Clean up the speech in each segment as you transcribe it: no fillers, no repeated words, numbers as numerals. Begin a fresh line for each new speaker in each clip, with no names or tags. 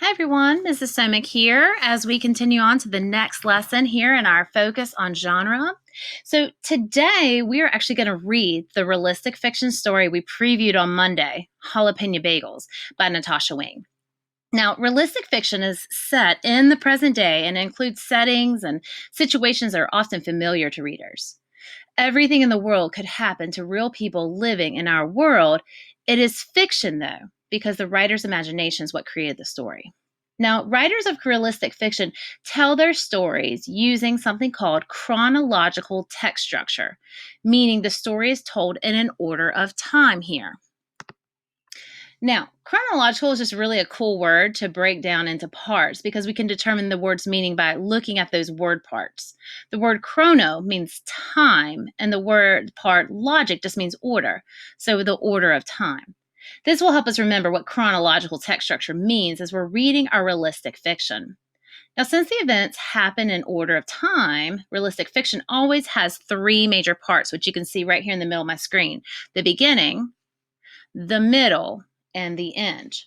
Hi everyone, Mrs. Somick here as we continue on to the next lesson here in our focus on genre. So today we are actually going to read the realistic fiction story we previewed on Monday, Jalapeno Bagels by Natasha Wing. Now, realistic fiction is set in the present day and includes settings and situations that are often familiar to readers. Everything in the world could happen to real people living in our world. It is fiction, though, because the writer's imagination is what created the story. Now, writers of realistic fiction tell their stories using something called chronological text structure, meaning the story is told in an order of time here. Now, chronological is just really a cool word to break down into parts because we can determine the word's meaning by looking at those word parts. The word chrono means time, and the word part logic just means order, so the order of time. This will help us remember what chronological text structure means as we're reading our realistic fiction. Now, since the events happen in order of time, realistic fiction always has three major parts, which you can see right here in the middle of my screen: the beginning, the middle, and the end.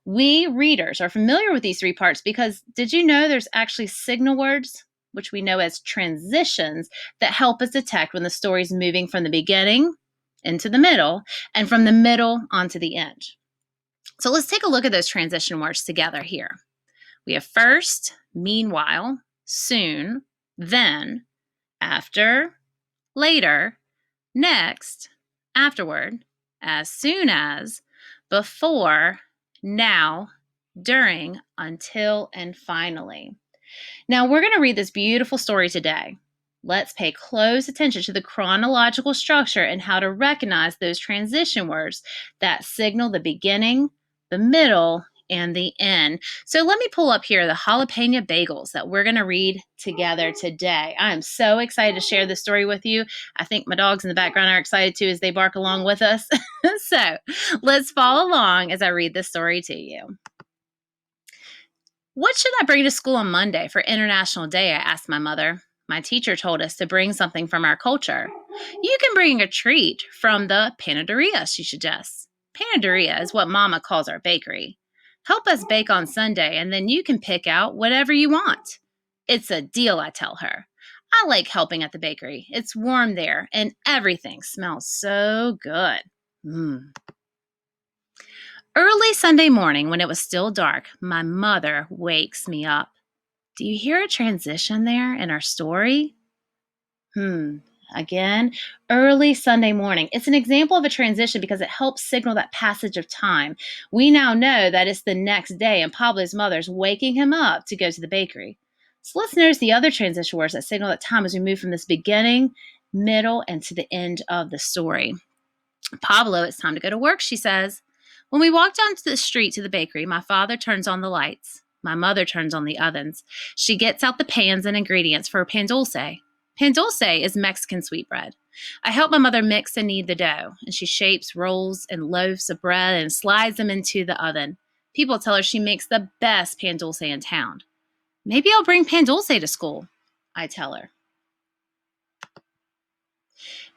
We readers are familiar with these three parts because did you know there's actually signal words, which we know as transitions, that help us detect when the story is moving from the beginning into the middle and from the middle onto the end. So let's take a look at those transition words together here. We have first, meanwhile, soon, then, after, later, next, afterward, as soon as, before, now, during, until, and finally. Now, we're going to read this beautiful story today. Let's pay close attention to the chronological structure and how to recognize those transition words that signal the beginning, the middle, and the end. So let me pull up here the Jalapeno Bagels that we're going to read together today. I am so excited to share this story with you. I think my dogs in the background are excited too as they bark along with us. So let's follow along as I read this story to you. What should I bring to school on Monday for International Day? I asked my mother. My teacher told us to bring something from our culture. You can bring a treat from the panaderia, she suggests. Panaderia is what Mama calls our bakery. Help us bake on Sunday, and then you can pick out whatever you want. It's a deal, I tell her. I like helping at the bakery. It's warm there, and everything smells so good. Early Sunday morning, when it was still dark, my mother wakes me up. Do you hear a transition there in our story? Again, early Sunday morning. It's an example of a transition because it helps signal that passage of time. We now know that it's the next day and Pablo's mother's waking him up to go to the bakery. So let's notice the other transition words that signal that time as we move from this beginning, middle, and to the end of the story. Pablo, it's time to go to work, she says. When we walk down to the street to the bakery, my father turns on the lights. My mother turns on the ovens. She gets out the pans and ingredients for pan dulce. Pan dulce is Mexican sweetbread. I help my mother mix and knead the dough, and she shapes rolls and loaves of bread and slides them into the oven. People tell her she makes the best pan dulce in town. Maybe I'll bring pan dulce to school, I tell her.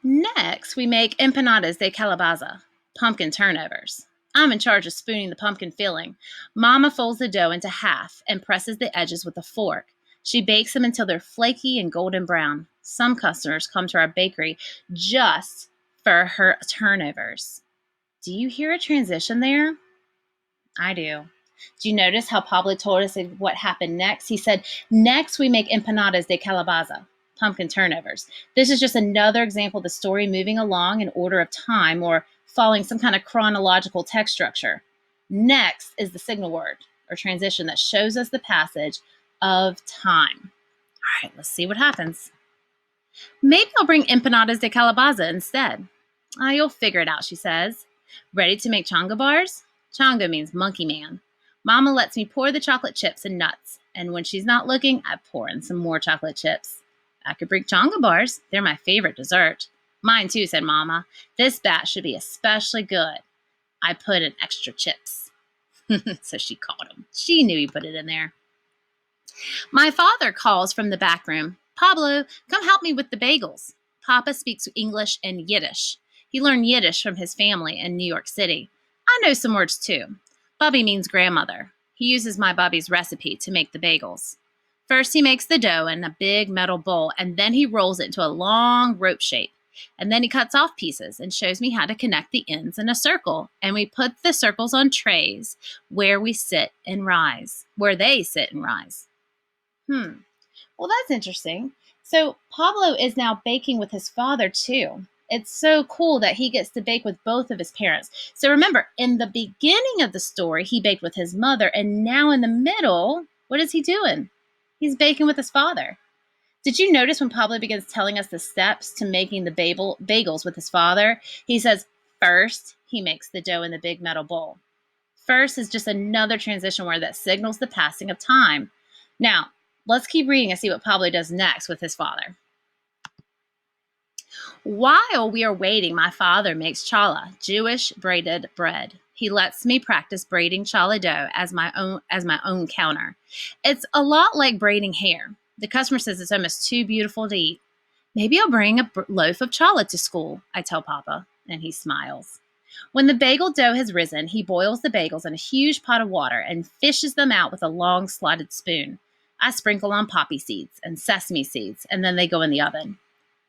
Next, we make empanadas de calabaza, pumpkin turnovers. I'm in charge of spooning the pumpkin filling. Mama folds the dough into half and presses the edges with a fork. She bakes them until they're flaky and golden brown. Some customers come to our bakery just for her turnovers. Do you hear a transition there? I do. Do you notice how Pablo told us what happened next? He said, next we make empanadas de calabaza, pumpkin turnovers. This is just another example of the story moving along in order of time or following some kind of chronological text structure. Next is the signal word or transition that shows us the passage of time. All right, let's see what happens. Maybe I'll bring empanadas de calabaza instead. You'll figure it out, she says. Ready to make chongo bars? Chongo means monkey man. Mama lets me pour the chocolate chips and nuts, and when she's not looking, I pour in some more chocolate chips. I could bring chongo bars. They're my favorite dessert. Mine too, said Mama. This batch should be especially good. I put in extra chips. So she called him. She knew he put it in there. My father calls from the back room. Pablo, come help me with the bagels. Papa speaks English and Yiddish. He learned Yiddish from his family in New York City. I know some words too. Bubby means grandmother. He uses my Bobby's recipe to make the bagels. First, he makes the dough in a big metal bowl, and then he rolls it into a long rope shape. And then he cuts off pieces and shows me how to connect the ends in a circle. And we put the circles on trays where we sit and rise, where they sit and rise. Well, that's interesting. So Pablo is now baking with his father too. It's so cool that he gets to bake with both of his parents. So remember, in the beginning of the story, he baked with his mother, and now in the middle, what is he doing? He's baking with his father. Did you notice when Pablo begins telling us the steps to making the bagels with his father? He says, first, he makes the dough in the big metal bowl. First is just another transition word that signals the passing of time. Now, let's keep reading and see what Pablo does next with his father. While we are waiting, my father makes challah, Jewish braided bread. He lets me practice braiding challah dough as my own counter. It's a lot like braiding hair. The customer says it's almost too beautiful to eat. Maybe I'll bring a loaf of challah to school, I tell Papa, and he smiles. When the bagel dough has risen, he boils the bagels in a huge pot of water and fishes them out with a long slotted spoon. I sprinkle on poppy seeds and sesame seeds, and then they go in the oven.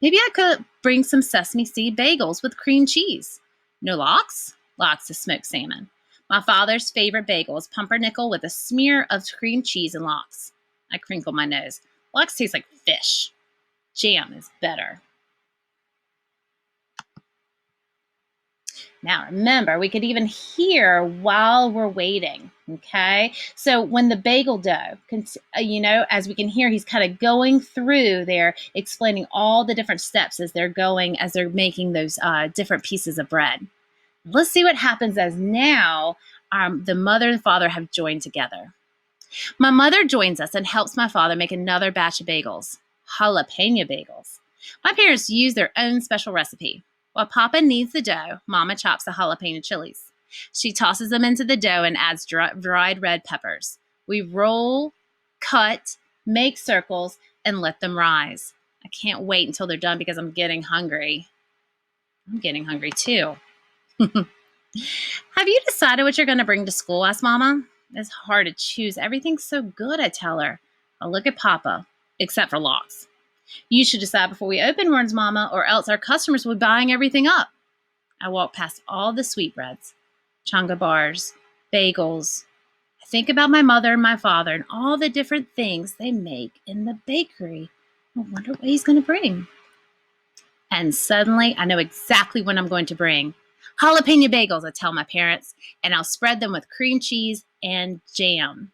Maybe I could bring some sesame seed bagels with cream cheese. No lox? Lox is smoked salmon. My father's favorite bagel is pumpernickel with a smear of cream cheese and lox. I crinkle my nose. Lox tastes like fish. Jam is better. Now, remember, we could even hear while we're waiting, okay? So when the bagel dough, as we can hear, he's kind of going through there, explaining all the different steps as they're making those different pieces of bread. Let's see what happens as now the mother and father have joined together. My mother joins us and helps my father make another batch of bagels, jalapeno bagels. My parents use their own special recipe. While Papa kneads the dough, Mama chops the jalapeno chilies. She tosses them into the dough and adds dried red peppers. We roll, cut, make circles, and let them rise. I can't wait until they're done because I'm getting hungry. I'm getting hungry too. Have you decided what you're going to bring to school? Asked Mama. It's hard to choose. Everything's so good, I tell her. I look at Papa, except for lox. You should decide before we open, warns Mama, or else our customers will be buying everything up. I walk past all the sweetbreads, changa bars, bagels. I think about my mother and my father and all the different things they make in the bakery. I wonder what he's going to bring. And suddenly, I know exactly what I'm going to bring. Jalapeno bagels, I tell my parents, and I'll spread them with cream cheese and jam.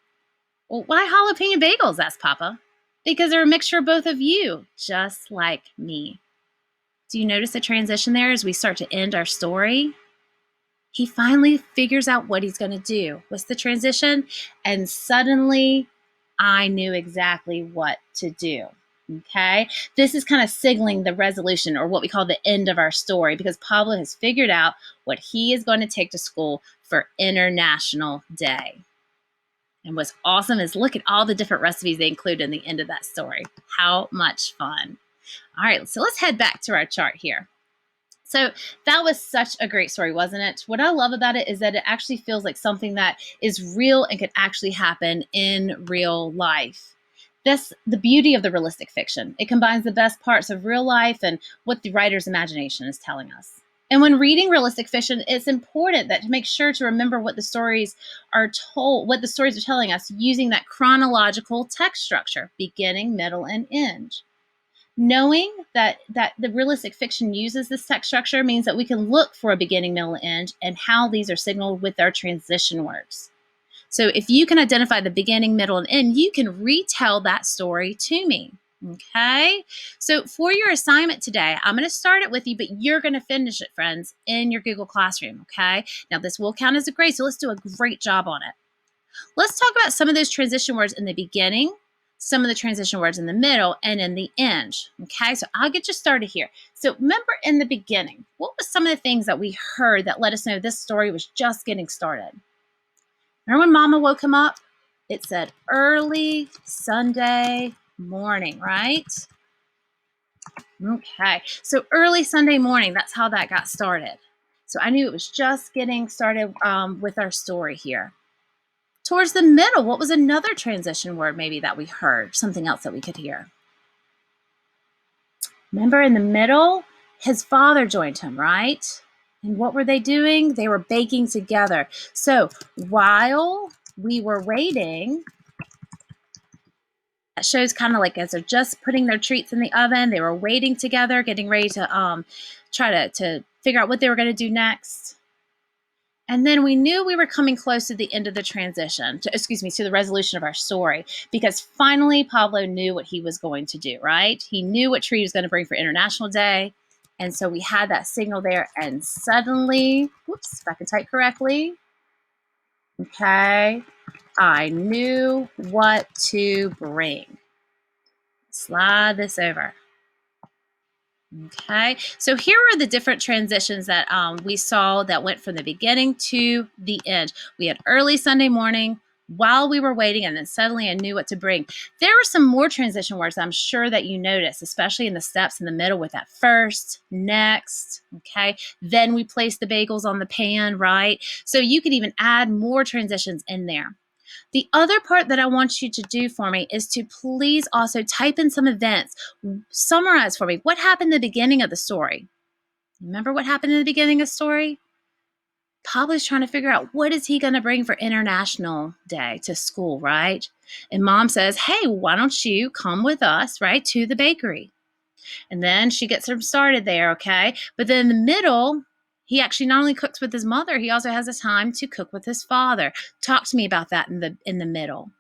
Well, why jalapeno bagels? Asked Papa. Because they're a mixture of both of you, just like me. Do you notice the transition there as we start to end our story? He finally figures out what he's going to do. What's the transition? And suddenly, I knew exactly what to do. Okay, this is kind of signaling the resolution, or what we call the end of our story, because Pablo has figured out what he is going to take to school for International Day. And what's awesome is look at all the different recipes they include in the end of that story. How much fun. All right, so let's head back to our chart here. So that was such a great story, wasn't it? What I love about it is that it actually feels like something that is real and could actually happen in real life. That's the beauty of the realistic fiction. It combines the best parts of real life and what the writer's imagination is telling us. And when reading realistic fiction, it's important that to make sure to remember what the stories are telling us using that chronological text structure, beginning, middle, and end. Knowing that the realistic fiction uses this text structure means that we can look for a beginning, middle, and end, and how these are signaled with our transition words. So if you can identify the beginning, middle, and end, you can retell that story to me. Okay? So for your assignment today, I'm going to start it with you, but you're going to finish it, friends, in your Google Classroom. Okay? Now, this will count as a grade, so let's do a great job on it. Let's talk about some of those transition words in the beginning, some of the transition words in the middle, and in the end. Okay, so I'll get you started here. So remember in the beginning, what was some of the things that we heard that let us know this story was just getting started? Remember when Mama woke him up? It said early Sunday morning, right? Okay, so early Sunday morning, that's how that got started. So I knew it was just getting started with our story here. Towards the middle, what was another transition word maybe that we heard? Something else that we could hear. Remember in the middle, his father joined him, right? And what were they doing? They were baking together. So while we were waiting, that shows kind of like as they're just putting their treats in the oven, they were waiting together, getting ready to try to figure out what they were going to do next. And then we knew we were coming close to the end of the transition, to the resolution of our story, because finally Pablo knew what he was going to do, right? He knew what treat he was going to bring for International Day. And so we had that signal there, and suddenly, whoops, if I can type correctly, okay, I knew what to bring. Slide this over. Okay, so here are the different transitions that we saw that went from the beginning to the end. We had early Sunday morning, while we were waiting, and then suddenly I knew what to bring. There were some more transition words I'm sure that you noticed, especially in the steps in the middle with that first, next, okay? Then we placed the bagels on the pan, right? So you could even add more transitions in there. The other part that I want you to do for me is to please also type in some events. Summarize for me what happened at the beginning of the story. Remember what happened in the beginning of the story? Pablo's trying to figure out what is he going to bring for International Day to school, right? And mom says, hey, why don't you come with us, right, to the bakery? And then she gets him started there, okay? But then in the middle, he actually not only cooks with his mother, he also has the time to cook with his father. Talk to me about that in the middle.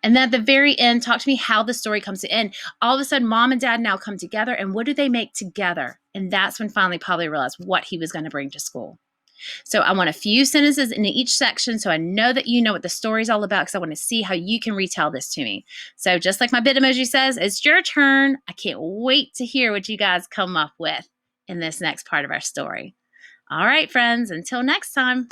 And then at the very end, talk to me how the story comes to end. All of a sudden, mom and dad now come together, and what do they make together? And that's when finally Pablo realized what he was going to bring to school. So I want a few sentences in each section so I know that you know what the story's all about, because I want to see how you can retell this to me. So just like my bit emoji says, it's your turn. I can't wait to hear what you guys come up with in this next part of our story. All right, friends, until next time.